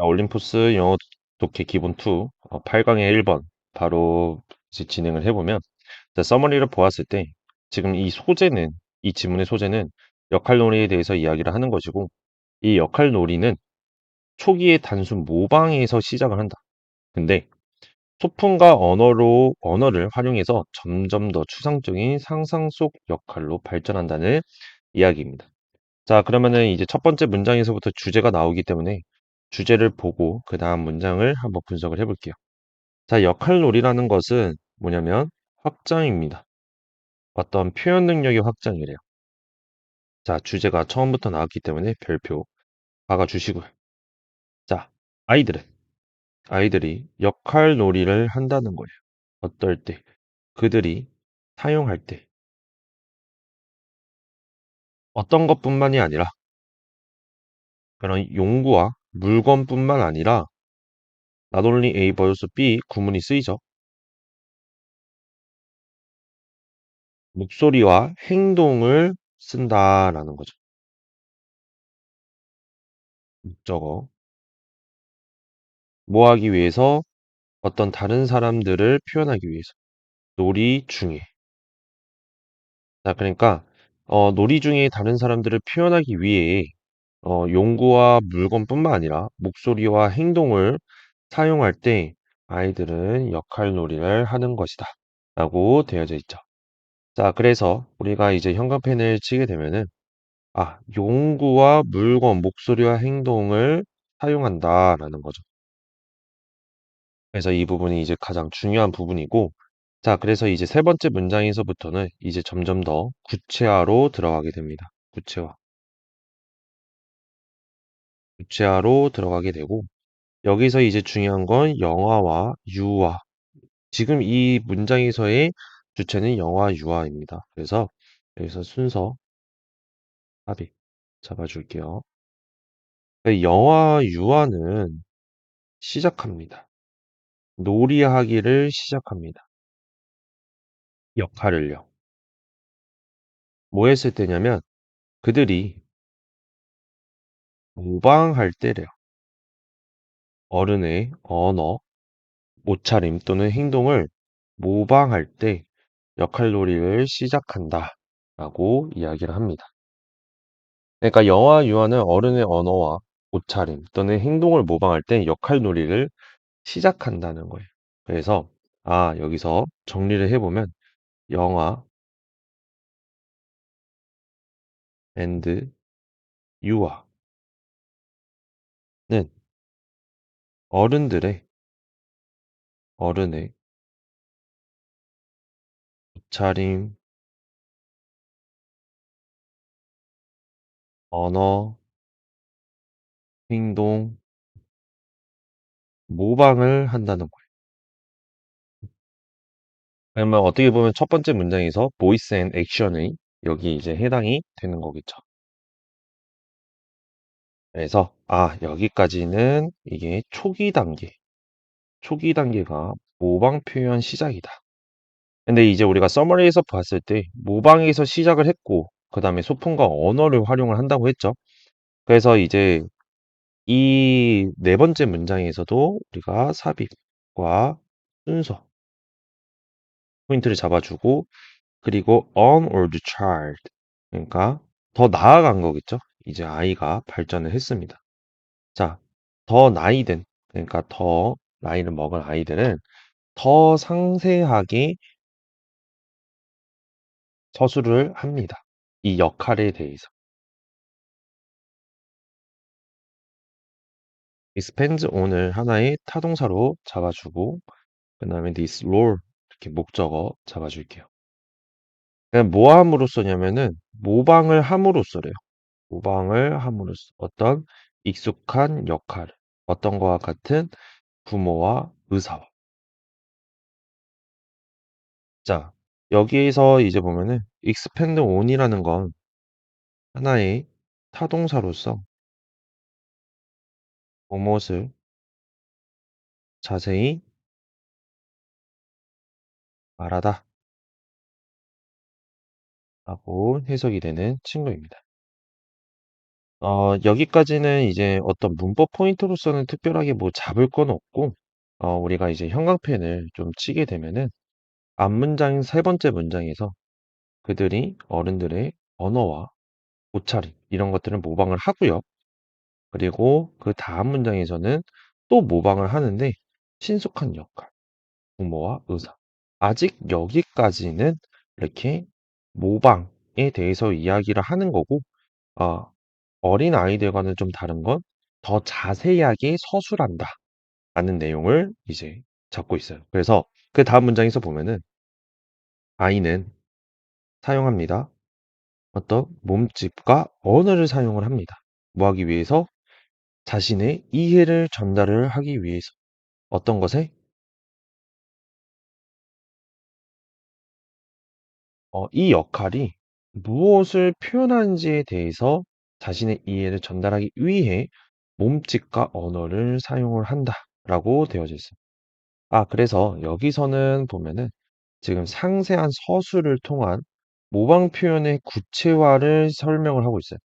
자, 올림포스 영어 독해 기본 2, 8강의 1번 바로 이제 진행을 해보면 자, 서머리를 보았을 때 지금 이 지문의 소재는 역할놀이에 대해서 이야기를 하는 것이고 이 역할놀이는 초기의 단순 모방에서 시작을 한다. 근데 소품과 언어를 활용해서 점점 더 추상적인 상상 속 역할로 발전한다는 이야기입니다. 자, 그러면은 이제 첫 번째 문장에서부터 주제가 나오기 때문에 주제를 보고 그 다음 문장을 한번 분석을 해볼게요. 자, 역할놀이라는 것은 뭐냐면 확장입니다. 어떤 표현 능력의 확장이래요. 자, 주제가 처음부터 나왔기 때문에 별표 박아주시고요. 자, 아이들은, 아이들이 역할놀이를 한다는 거예요. 어떨 때? 그들이 사용할 때. 어떤 것뿐만이 아니라 그런 용구와 물건뿐만 아니라 not only A but also B 구문이 쓰이죠. 목소리와 행동을 쓴다라는 거죠. 목적어. 뭐 하기 위해서? 어떤 다른 사람들을 표현하기 위해서. 놀이 중에. 자, 그러니까 놀이 중에 다른 사람들을 표현하기 위해 용구와 물건뿐만 아니라 목소리와 행동을 사용할 때 아이들은 역할놀이를 하는 것이다. 라고 되어져 있죠. 자, 그래서 우리가 이제 형광펜을 치게 되면은 용구와 물건, 목소리와 행동을 사용한다라는 거죠. 그래서 이 부분이 이제 가장 중요한 부분이고, 자, 그래서 이제 세 번째 문장에서부터는 이제 점점 더 구체화로 들어가게 됩니다. 구체화. 구체화로 들어가게 되고, 여기서 이제 중요한 건 영화와 유아. 지금 이 문장에서의 주체는 영화 유아입니다. 그래서 여기서 순서 합의 잡아줄게요. 영화 유아는 시작합니다. 놀이하기를 시작합니다. 역할을요. 뭐 했을 때냐면 그들이 모방할 때래요. 어른의 언어, 옷차림 또는 행동을 모방할 때 역할놀이를 시작한다. 라고 이야기를 합니다. 그러니까 영화 유아는 어른의 언어와 옷차림 또는 행동을 모방할 때 역할놀이를 시작한다는 거예요. 그래서 여기서 정리를 해보면 영화 and 유아는 어른들의 어른의 옷차림, 언어, 행동, 모방을 한다는 거예요. 그러면 어떻게 보면 첫 번째 문장에서 voice and action이 여기 이제 해당이 되는 거겠죠. 그래서 여기까지는 이게 초기 단계가 모방 표현 시작이다. 근데 이제 우리가 서머리에서 봤을 때 모방에서 시작을 했고 그다음에 소품과 언어를 활용을 한다고 했죠. 그래서 이제 이 네 번째 문장에서도 우리가 삽입과 순서 포인트를 잡아주고 그리고 on or the child 그러니까 더 나아간 거겠죠. 이제 아이가 발전을 했습니다. 자, 더 나이든 그러니까 더 나이를 먹은 아이들은 더 상세하게 서술을 합니다. 이 역할에 대해서. expand on을 하나의 타동사로 잡아주고 그다음에 this role 이렇게 목적어 잡아줄게요. 그냥 뭐 함으로써냐면은 모방을 함으로써래요. 모방을 함으로써 어떤 익숙한 역할, 어떤 거와 같은 부모와 의사와. 자, 여기에서 이제 보면은 expand on이라는 건 하나의 타동사로서 무엇을 자세히 말하다 라고 해석이 되는 친구입니다. 여기까지는 이제 어떤 문법 포인트로서는 특별하게 뭐 잡을 건 없고, 우리가 이제 형광펜을 좀 치게 되면은 앞문장 세 번째 문장에서 그들이 어른들의 언어와 옷차림 이런 것들을 모방을 하고요. 그리고 그 다음 문장에서는 또 모방을 하는데 친숙한 역할, 부모와 의사. 아직 여기까지는 이렇게 모방에 대해서 이야기를 하는 거고, 아, 어린 아이들과는 좀 다른 건 더 자세하게 서술한다 라는 내용을 이제 잡고 있어요. 그래서 그 다음 문장에서 보면은 아이는 사용합니다. 어떤 몸집과 언어를 사용을 합니다. 뭐 하기 위해서? 자신의 이해를 전달을 하기 위해서. 어떤 것에? 이 역할이 무엇을 표현하는지에 대해서 자신의 이해를 전달하기 위해 몸짓과 언어를 사용을 한다라고 되어져 있어요. 그래서 여기서는 보면은 지금 상세한 서술을 통한 모방 표현의 구체화를 설명을 하고 있어요.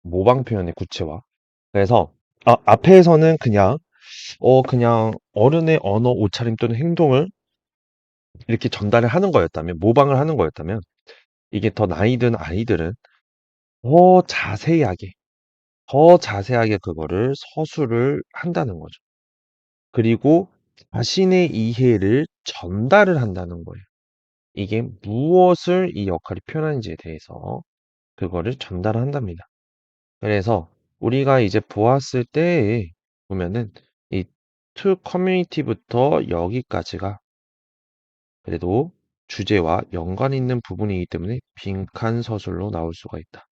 모방 표현의 구체화. 그래서 앞에서는 그냥 어른의 언어, 옷차림 또는 행동을 이렇게 전달을 하는 거였다면, 모방을 하는 거였다면, 이게 더 나이 든 아이들은 더 자세하게, 더 자세하게 그거를 서술을 한다는 거죠. 그리고 자신의 이해를 전달을 한다는 거예요. 이게 무엇을 이 역할이 표현하는지에 대해서 그거를 전달한답니다. 그래서 우리가 이제 보았을 때 보면은 이 to community부터 여기까지가 그래도 주제와 연관 있는 부분이기 때문에 빈칸 서술로 나올 수가 있다.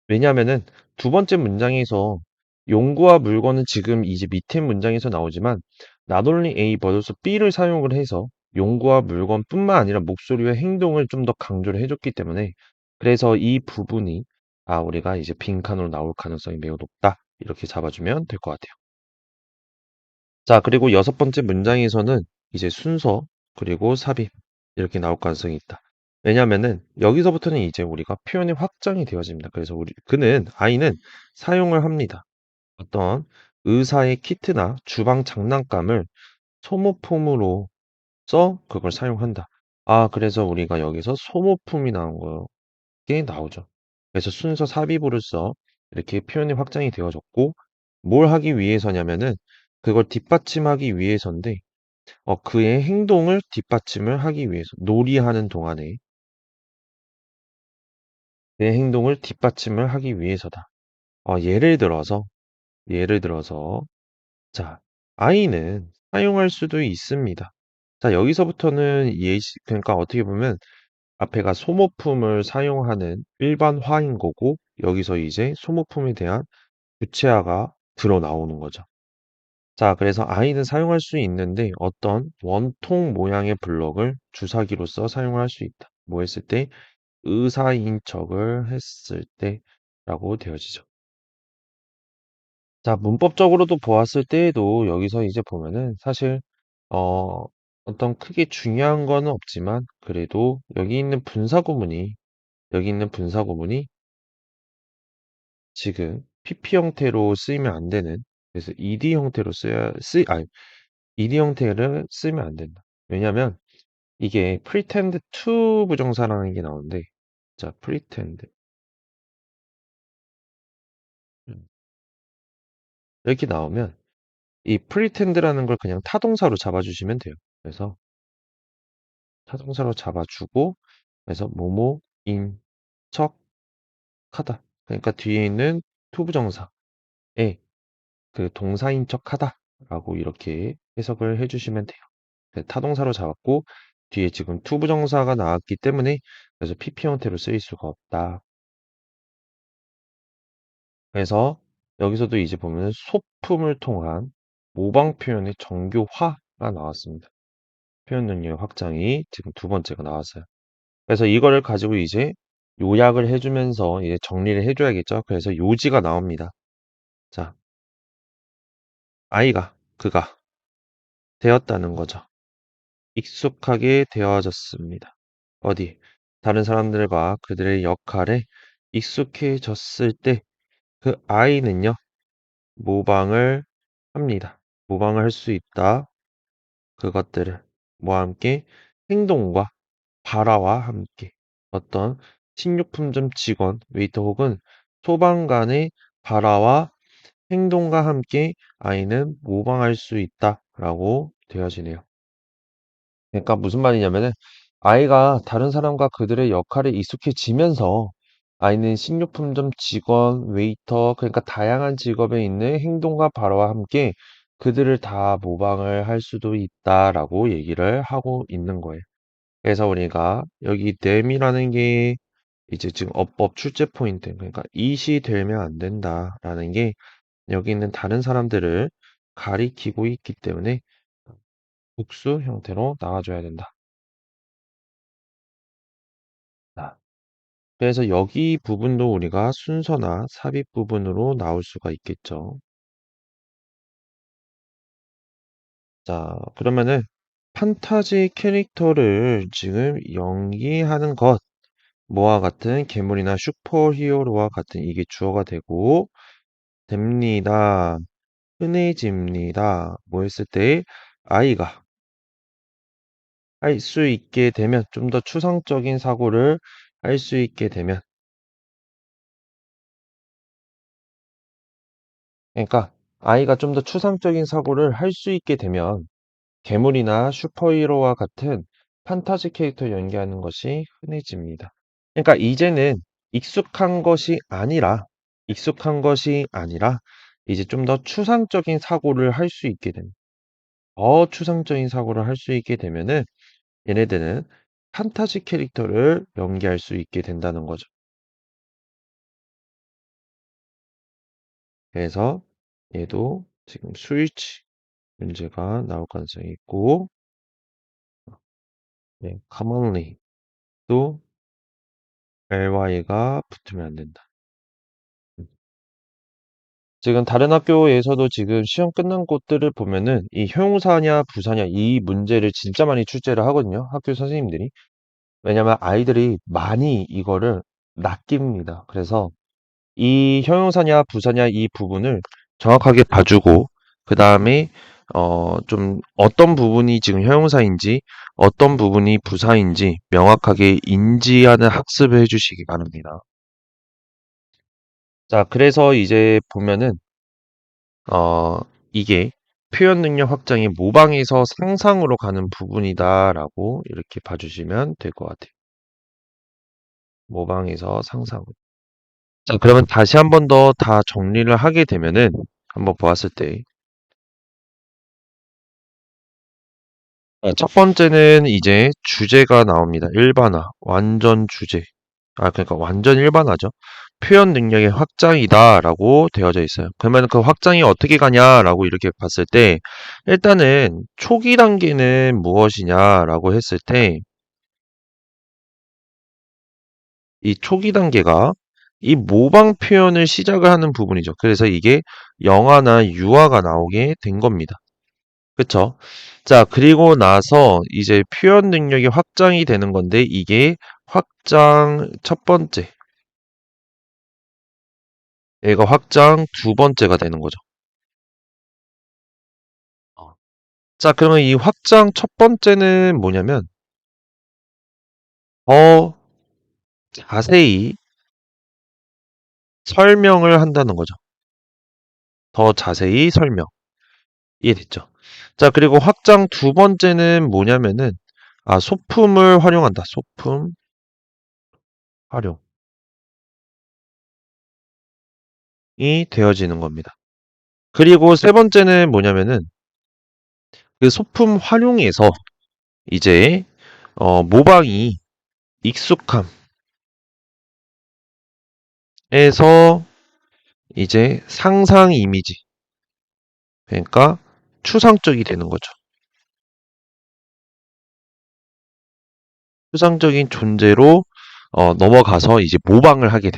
왜냐하면은 두 번째 문장에서 용구와 물건은 지금 이제 밑에 문장에서 나오지만 not only A but also B를 사용을 해서 용구와 물건뿐만 아니라 목소리와 행동을 좀 더 강조를 해줬기 때문에 그래서 이 부분이 우리가 이제 빈칸으로 나올 가능성이 매우 높다. 이렇게 잡아주면 될 것 같아요. 자, 그리고 여섯 번째 문장에서는 이제 순서 그리고 삽입 이렇게 나올 가능성이 있다. 왜냐하면은 여기서부터는 이제 우리가 표현이 확장이 되어집니다. 그래서 아이는 사용을 합니다. 어떤 의사의 키트나 주방 장난감을 소모품으로 써 그걸 사용한다. 그래서 우리가 여기서 소모품이 나온 게 나오죠. 그래서 순서 삽입으로써 이렇게 표현이 확장이 되어졌고 뭘 하기 위해서냐면은 그걸 뒷받침하기 위해서인데 그의 행동을 뒷받침을 하기 위해서 놀이하는 동안에 내 행동을 뒷받침을 하기 위해서다. 예를 들어서 자, 아이는 사용할 수도 있습니다. 자, 여기서부터는 그러니까 어떻게 보면 앞에가 소모품을 사용하는 일반화인 거고 여기서 이제 소모품에 대한 구체화가 드러나오는 거죠. 자, 그래서 아이는 사용할 수 있는데 어떤 원통 모양의 블럭을 주사기로써 사용을 할 수 있다. 뭐 했을 때? 의사인 척을 했을 때라고 되어지죠. 자, 문법적으로도 보았을 때에도 여기서 이제 보면은 사실 어, 어떤 크게 중요한 거는 없지만 그래도 여기 있는 분사 구문이 지금 PP 형태로 쓰이면 안 되는 그래서 ED 형태로 ED 형태를 쓰면 안 된다. 왜냐면 이게 pretend to 부정사라는 게 나오는데 자, pretend 음, 이렇게 나오면 이 pretend라는 걸 그냥 타동사로 잡아주시면 돼요. 그래서 타동사로 잡아주고 그래서 뭐뭐인 척하다. 그러니까 뒤에 있는 to 부정사에 그 동사인 척하다라고 이렇게 해석을 해주시면 돼요. 타동사로 잡았고 뒤에 지금 to 부정사가 나왔기 때문에 그래서 PP 형태로 쓰일 수가 없다. 그래서 여기서도 이제 보면 소품을 통한 모방 표현의 정교화가 나왔습니다. 표현 능력 확장이 지금 두 번째가 나왔어요. 그래서 이거를 가지고 이제 요약을 해주면서 이제 정리를 해줘야겠죠. 그래서 요지가 나옵니다. 자, 그가 되었다는 거죠. 익숙하게 되어졌습니다. 어디? 다른 사람들과 그들의 역할에 익숙해졌을 때 그 아이는요, 모방을 합니다. 모방을 할 수 있다. 그것들을 뭐와 함께 행동과 발화와 함께 어떤 식료품점 직원, 웨이터 혹은 소방관의 발화와 행동과 함께 아이는 모방할 수 있다라고 되어지네요. 그러니까 무슨 말이냐면은 아이가 다른 사람과 그들의 역할에 익숙해지면서 아이는 식료품점 직원, 웨이터, 그러니까 다양한 직업에 있는 행동과 발화와 함께 그들을 다 모방을 할 수도 있다라고 얘기를 하고 있는 거예요. 그래서 우리가 여기 them이라는 게 이제 지금 어법 출제 포인트, 그러니까 it이 되면 안 된다라는 게 여기 있는 다른 사람들을 가리키고 있기 때문에 복수 형태로 나와줘야 된다. 자, 그래서 여기 부분도 우리가 순서나 삽입 부분으로 나올 수가 있겠죠. 자, 그러면은 판타지 캐릭터를 지금 연기하는 것, 뭐와 같은 괴물이나 슈퍼히어로와 같은 이게 주어가 되고 됩니다. 흔해집니다. 뭐 했을 때 아이가 할 수 있게 되면 좀 더 추상적인 사고를 할 수 있게 되면 그러니까 아이가 좀 더 추상적인 사고를 할 수 있게 되면 괴물이나 슈퍼히어로와 같은 판타지 캐릭터 연기하는 것이 흔해집니다. 그러니까 이제는 익숙한 것이 아니라 익숙한 것이 아니라 이제 좀 더 추상적인 사고를 할 수 있게 됩니다. 더 추상적인 사고를 할 수 있게 되면은 얘네들은 판타지 캐릭터를 연기할 수 있게 된다는 거죠. 그래서 얘도 지금 스위치 문제가 나올 가능성이 있고, 네, commonly 또 ly가 붙으면 안 된다. 지금 다른 학교에서도 지금 시험 끝난 곳들을 보면은 이 형용사냐 부사냐 이 문제를 진짜 많이 출제를 하거든요. 학교 선생님들이. 왜냐면 아이들이 많이 이거를 낚입니다. 그래서 이 형용사냐 부사냐 이 부분을 정확하게 봐주고 그 다음에 좀 어떤 부분이 지금 형용사인지 어떤 부분이 부사인지 명확하게 인지하는 학습을 해주시기 바랍니다. 자, 그래서 이제 보면은 어, 이게 표현 능력 확장이 모방에서 상상으로 가는 부분이다라고 이렇게 봐주시면 될 것 같아요. 모방에서 상상으로. 자, 그러면 다시 한 번 더 다 정리를 하게 되면은 한번 보았을 때 첫 번째는 이제 주제가 나옵니다. 일반화, 완전 주제. 그러니까 완전 일반화죠. 표현 능력의 확장이다라고 되어져 있어요. 그러면 그 확장이 어떻게 가냐라고 이렇게 봤을 때, 일단은 초기 단계는 무엇이냐라고 했을 때, 이 초기 단계가 이 모방 표현을 시작을 하는 부분이죠. 그래서 이게 영화나 유화가 나오게 된 겁니다. 그쵸? 자, 그리고 나서 이제 표현 능력이 확장이 되는 건데, 이게 확장 첫 번째, 얘가 확장 두 번째가 되는 거죠. 어. 자, 그러면 이 확장 첫 번째는 뭐냐면, 더 자세히 설명을 한다는 거죠. 더 자세히 설명. 이해됐죠? 자, 그리고 확장 두 번째는 뭐냐면은, 소품을 활용한다. 소품 활용이 되어지는 겁니다. 그리고 세 번째는 뭐냐면은, 그 소품 활용에서 이제 모방이 익숙함에서 이제 상상 이미지, 그러니까 추상적이 되는 거죠. 추상적인 존재로 넘어가서 이제 모방을 하게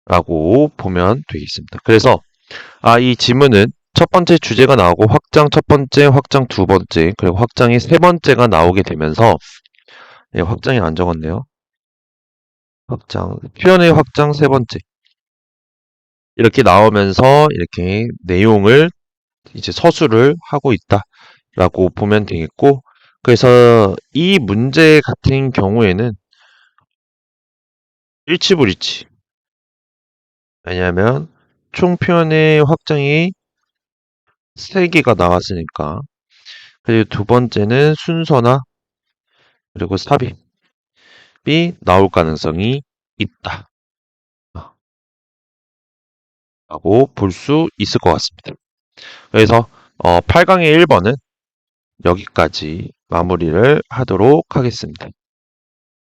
된다라고 보면 되겠습니다. 그래서 이 지문은 첫 번째 주제가 나오고 확장 첫 번째, 확장 두 번째, 그리고 확장이 세 번째가 나오게 되면서 확장이 안 적었네요. 확장, 표현의 확장 세 번째. 이렇게 나오면서 이렇게 내용을 이제 서술을 하고 있다라고 보면 되겠고, 그래서 이 문제 같은 경우에는 일치불이치. 왜냐하면 총 표현의 확장이 3개가 나왔으니까. 그리고 두 번째는 순서나 그리고 삽입이 나올 가능성이 있다 라고 볼 수 있을 것 같습니다. 그래서 8강의 1번은 여기까지 마무리를 하도록 하겠습니다.